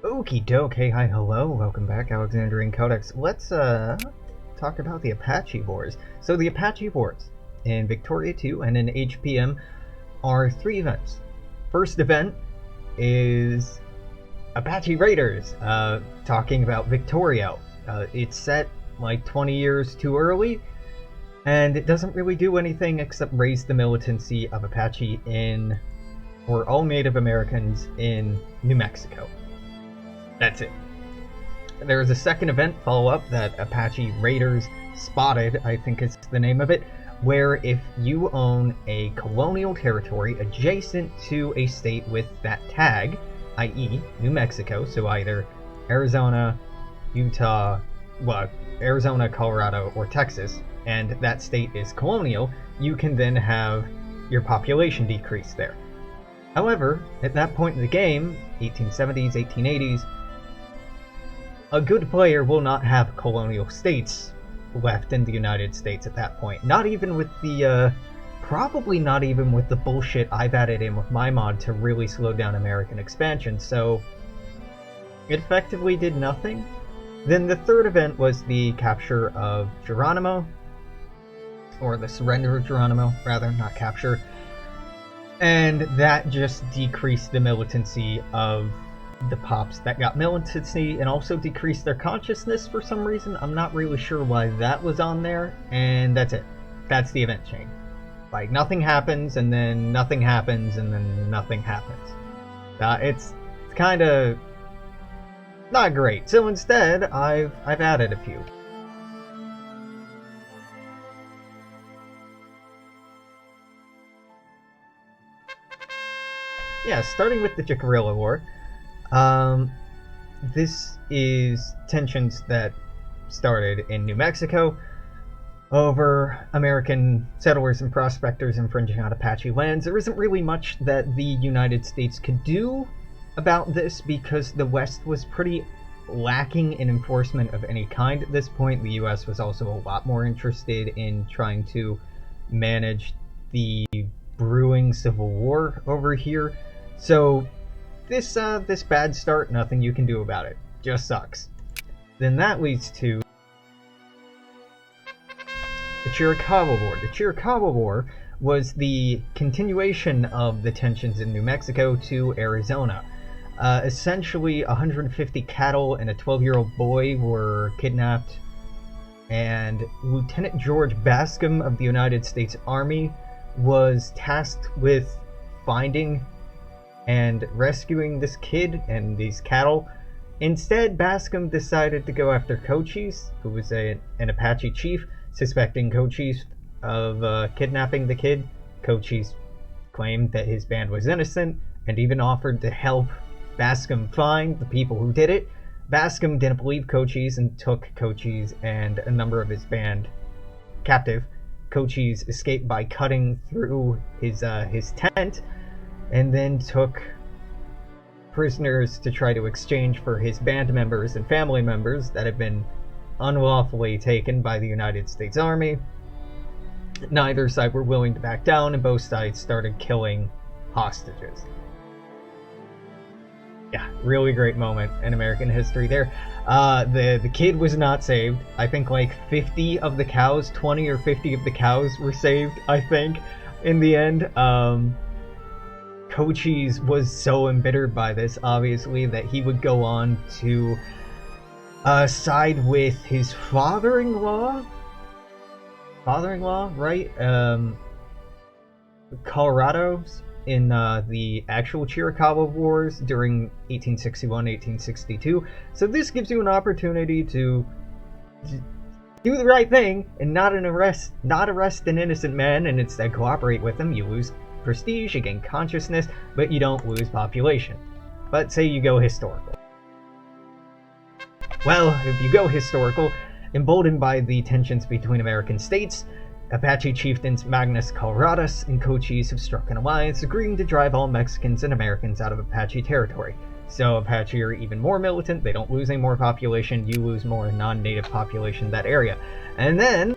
Okie doke, hey, hi, hello, welcome back, Alexandrian Codex. Let's, talk about the Apache Wars. So the Apache Wars in Victoria 2 and in HPM are three events. First event is Apache Raiders, talking about Victoria. It's set like 20 years too early, and it doesn't really do anything except raise the militancy of Apache or all Native Americans in New Mexico. That's it. There's a second event follow-up that Apache Raiders Spotted, I think is the name of it, where if you own a colonial territory adjacent to a state with that tag, i.e. New Mexico, so either Arizona, Utah, Arizona, Colorado, or Texas, and that state is colonial, you can then have your population decrease there. However, at that point in the game, 1870s, 1880s, a good player will not have colonial states left in the United States at that point. Not even with the, probably not even with the bullshit I've added in with my mod to really slow down American expansion, so it effectively did nothing. Then the third event was the capture of Geronimo, or the surrender of Geronimo, rather, not capture, and that just decreased the militancy of the pops that got militancy and also decreased their consciousness for some reason. I'm not really sure why that was on there, and that's it. That's the event chain. Like, nothing happens, and then nothing happens, and then nothing happens. It's kind of not great. So instead, I've added a few. Yeah, starting with the Guerrilla War. This is tensions that started in New Mexico over American settlers and prospectors infringing on Apache lands. There isn't really much that the United States could do about this because the West was pretty lacking in enforcement of any kind at this point. The US was also a lot more interested in trying to manage the brewing civil war over here. So this bad start, nothing you can do about it. Just sucks. Then that leads to the Chiricahua War. The Chiricahua War was the continuation of the tensions in New Mexico to Arizona. Essentially, 150 cattle and a 12-year-old boy were kidnapped, and Lieutenant George Bascom of the United States Army was tasked with finding and rescuing this kid and these cattle. Instead, Bascom decided to go after Cochise, who was an Apache chief, suspecting Cochise of kidnapping the kid. Cochise claimed that his band was innocent and even offered to help Bascom find the people who did it. Bascom didn't believe Cochise and took Cochise and a number of his band captive. Cochise escaped by cutting through his tent, and then took prisoners to try to exchange for his band members and family members that had been unlawfully taken by the United States Army. Neither side were willing to back down, and both sides started killing hostages. Yeah, really great moment in American history there. The kid was not saved. I think like 50 of the cows, 20 or 50 of the cows were saved, I think, in the end. Cochise was so embittered by this, obviously, that he would go on to side with his father-in-law, right? Colorado's in the actual Chiricahua Wars during 1861-1862. So this gives you an opportunity to do the right thing and not arrest an innocent man, and instead cooperate with him. You lose prestige, you gain consciousness, but you don't lose population. But say you go historical. Well, if you go historical, emboldened by the tensions between American states, Apache chieftains Magnus Coloradus and Cochise have struck an alliance, agreeing to drive all Mexicans and Americans out of Apache territory. So Apache are even more militant, they don't lose any more population, you lose more non-native population in that area. And then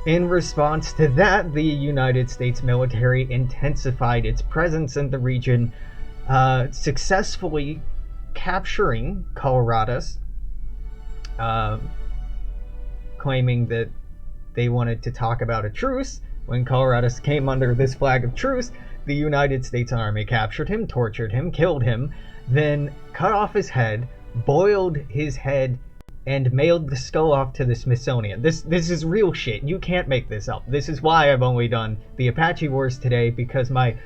In response to that, the United States military intensified its presence in the region, successfully capturing Colorados, claiming that they wanted to talk about a truce. When Colorados came under this flag of truce, the United States Army captured him, tortured him, killed him, then cut off his head, boiled his head, and mailed the skull off to the Smithsonian. This is real shit. You can't make this up. This is why I've only done the Apache Wars today, because my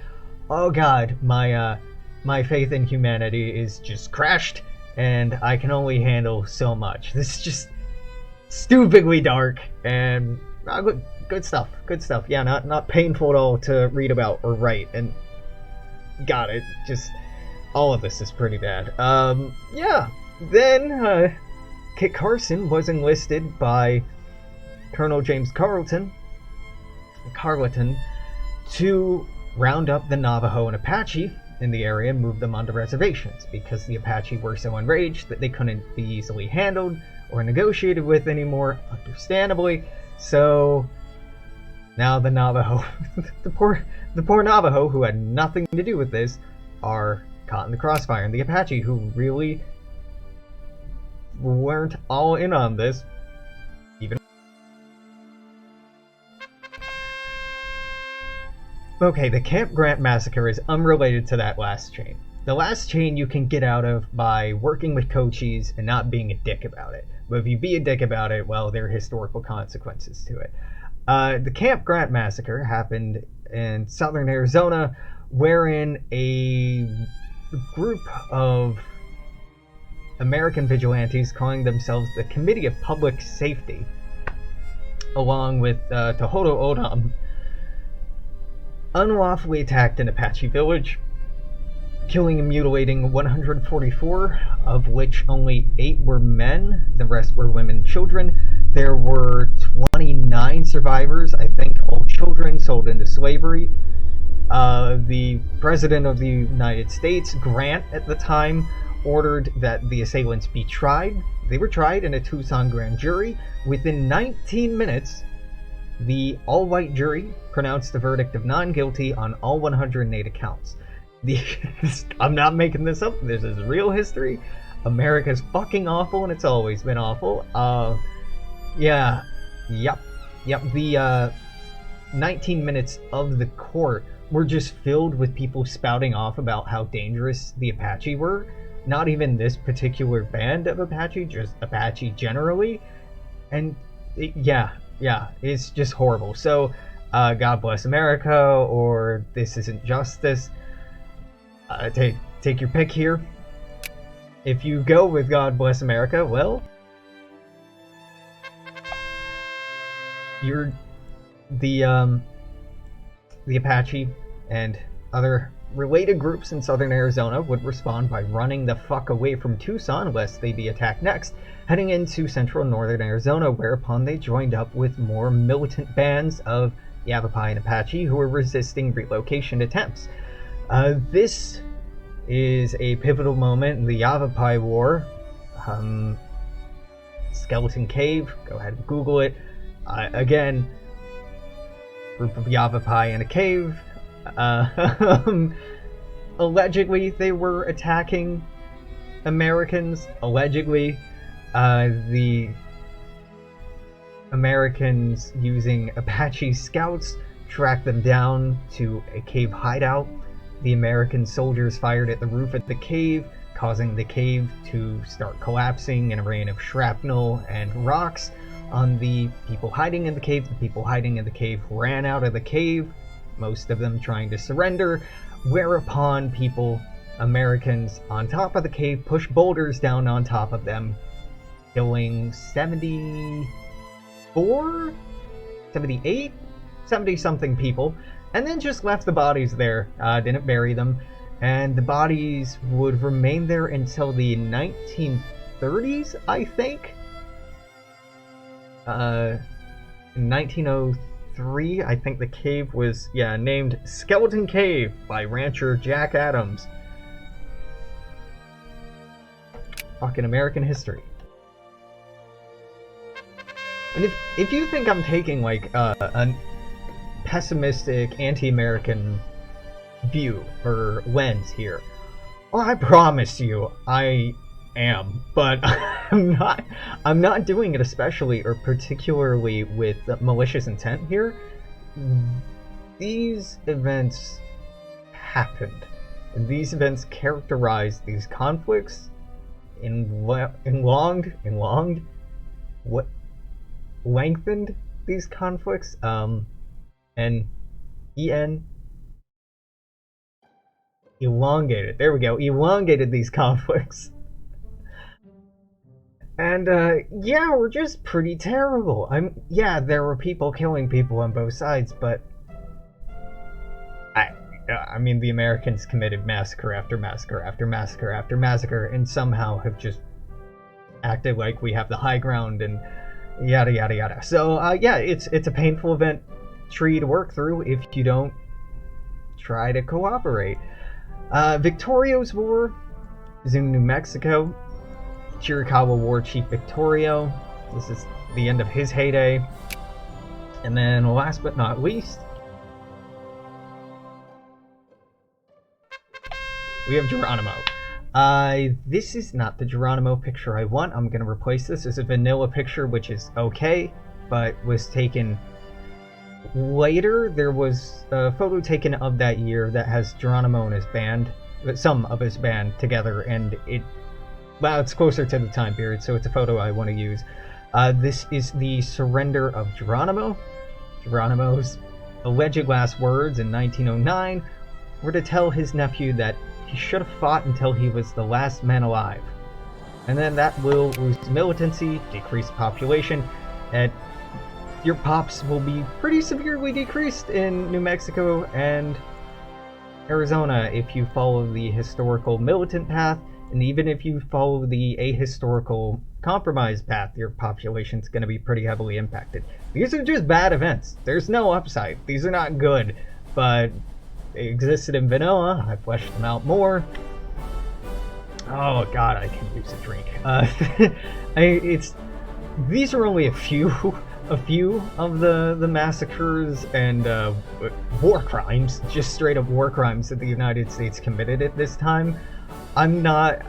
faith in humanity is just crashed, and I can only handle so much. This is just stupidly dark, and good stuff. Yeah, not painful at all to read about or write, and got it. Just all of this is pretty bad. Yeah. Then Kit Carson was enlisted by Colonel James Carleton to round up the Navajo and Apache in the area and move them onto reservations, because the Apache were so enraged that they couldn't be easily handled or negotiated with anymore, understandably. So now the Navajo, the poor Navajo, who had nothing to do with this, are caught in the crossfire. And the Apache, who really weren't all in on this, even. Okay, the Camp Grant massacre is unrelated to that last chain. The last chain you can get out of by working with Cochise and not being a dick about it. But if you be a dick about it, well, there are historical consequences to it. The Camp Grant massacre happened in southern Arizona, wherein a group of American vigilantes calling themselves the Committee of Public Safety, along with Tohono O'odham, unlawfully attacked an Apache village, killing and mutilating 144, of which only 8 were men, the rest were women and children. There were 29 survivors, I think all children, sold into slavery. The President of the United States, Grant at the time, ordered that the assailants be tried. They were tried in a Tucson grand jury. Within 19 minutes, the all-white jury pronounced the verdict of non-guilty on all 108 accounts. I'm not making this up. This is real history. America's fucking awful, and it's always been awful. Yep. The 19 minutes of the court were just filled with people spouting off about how dangerous the Apache were. Not even this particular band of Apache, just Apache generally. And it's just horrible. So, God bless America, or this isn't justice. Take your pick here. If you go with God bless America, well, you're the Apache and other related groups in southern Arizona would respond by running the fuck away from Tucson lest they be attacked next, heading into central northern Arizona, whereupon they joined up with more militant bands of Yavapai and Apache who were resisting relocation attempts. This is a pivotal moment in the Yavapai War. Skeleton Cave, go ahead and Google it. Again, group of Yavapai in a cave. Allegedly, they were attacking Americans. Allegedly, the Americans, using Apache scouts, tracked them down to a cave hideout. The American soldiers fired at the roof of the cave, causing the cave to start collapsing in a rain of shrapnel and rocks on the people hiding in the cave. The people hiding in the cave ran out of the cave, most of them trying to surrender, whereupon Americans on top of the cave, pushed boulders down on top of them, killing 74? 78? 70-something people, and then just left the bodies there, didn't bury them, and the bodies would remain there until the 1930s, I think? In 1903, I think the cave was, named Skeleton Cave by rancher Jack Adams. Fucking American history. And if you think I'm taking like a pessimistic anti-American view or lens here, well, I promise you I am, but I'm not doing it especially or particularly with malicious intent here. These events happened, and these events characterized these conflicts lengthened these conflicts, and elongated. There we go. Elongated these conflicts. And yeah, we're just pretty terrible. Yeah, there were people killing people on both sides, but I mean, the Americans committed massacre after massacre after massacre after massacre, and somehow have just acted like we have the high ground and yada yada yada. So yeah, it's a painful event tree to work through if you don't try to cooperate. Victorio's War is in New Mexico. Chiricahua War Chief Victorio. This is the end of his heyday. And then last but not least, we have Geronimo. This is not the Geronimo picture I want. I'm going to replace this as a vanilla picture, which is okay, but was taken later. There was a photo taken of that year that has Geronimo and his band, some of his band together, and well, it's closer to the time period, so it's a photo I want to use. This is the surrender of Geronimo. Geronimo's alleged last words in 1909 were to tell his nephew that he should have fought until he was the last man alive. And then that will lose militancy, decrease population, and your pops will be pretty severely decreased in New Mexico and Arizona if you follow the historical militant path. And even if you follow the ahistorical compromise path, your population's going to be pretty heavily impacted. These are just bad events. There's no upside. These are not good, but they existed in vanilla. I fleshed them out more. Oh god, I can use a drink. These are only a few of the massacres and war crimes, just straight up war crimes that the United States committed at this time. I'm not,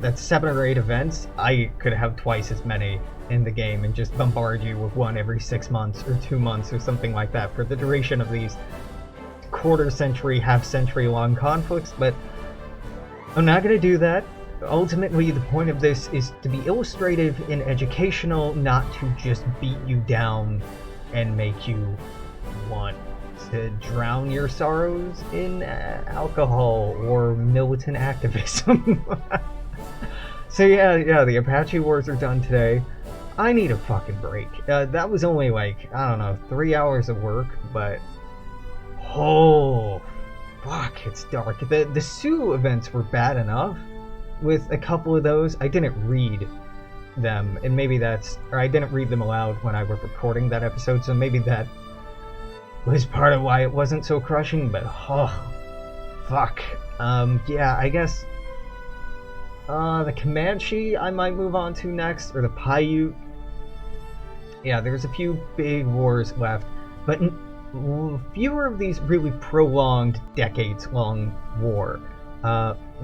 that's 7 or 8 events. I could have twice as many in the game and just bombard you with one every 6 months or 2 months or something like that for the duration of these quarter-century, half-century long conflicts, but I'm not going to do that. Ultimately, the point of this is to be illustrative and educational, not to just beat you down and make you want to drown your sorrows in alcohol or militant activism. So yeah, the Apache Wars are done today. I need a fucking break. That was only like, I don't know, 3 hours of work, but oh, fuck, it's dark. The Sioux events were bad enough. With a couple of those, I didn't read them, and maybe I didn't read them aloud when I was recording that episode, so maybe that was part of why it wasn't so crushing, but oh, fuck. Yeah, I guess the Comanche I might move on to next, or the Paiute. Yeah, there's a few big wars left, but fewer of these really prolonged, decades-long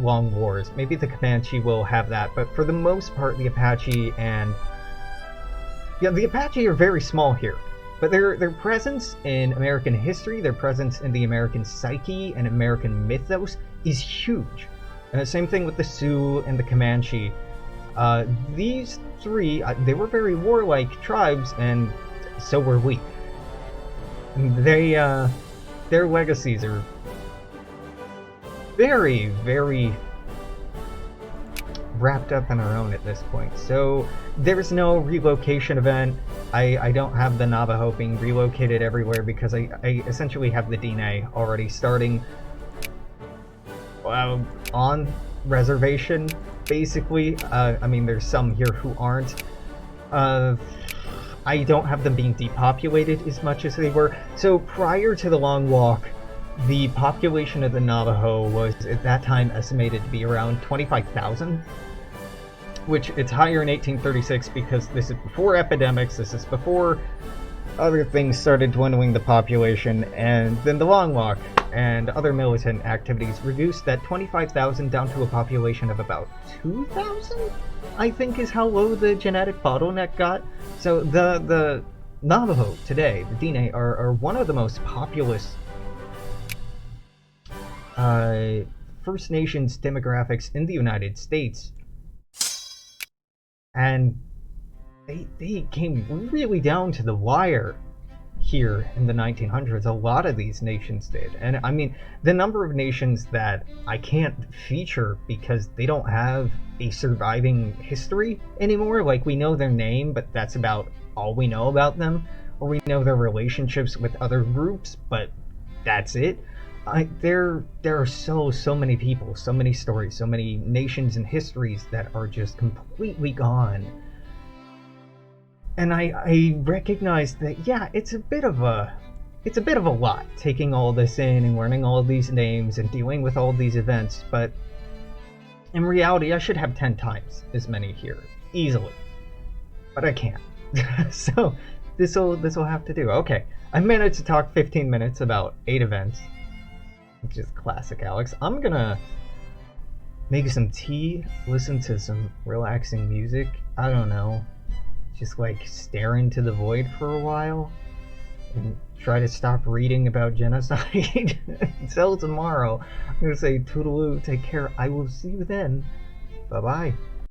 long wars. Maybe the Comanche will have that, but for the most part, the Apache the Apache are very small here. But their presence in American history, their presence in the American psyche and American mythos is huge. And the same thing with the Sioux and the Comanche. These three, they were very warlike tribes, and so were we. Their legacies are very, very wrapped up in our own at this point. So there's no relocation event. I don't have the Navajo being relocated everywhere because I essentially have the DNA already starting on reservation, basically. I mean, there's some here who aren't. I don't have them being depopulated as much as they were. So prior to the Long Walk, the population of the Navajo was at that time estimated to be around 25,000. which it's higher in 1836 because this is before epidemics, this is before other things started dwindling the population, and then the Long Walk and other militant activities reduced that 25,000 down to a population of about 2,000, I think is how low the genetic bottleneck got. So the Navajo today, the Diné, are one of the most populous First Nations demographics in the United States. And they came really down to the wire here in the 1900s. A lot of these nations did. And I mean, the number of nations that I can't feature because they don't have a surviving history anymore. Like, we know their name, but that's about all we know about them. Or we know their relationships with other groups, but that's it. There are so many people, so many stories, so many nations and histories that are just completely gone. And I recognize that, yeah, it's a bit of a lot taking all this in and learning all these names and dealing with all these events, but in reality I should have 10 times as many here easily, but I can't. So this'll have to do. Okay, I managed to talk 15 minutes about 8 events, which is classic Alex. I'm gonna make some tea, listen to some relaxing music, I don't know, just like stare into the void for a while and try to stop reading about genocide. Until tomorrow, I'm gonna say toodaloo, take care, I will see you then, bye bye.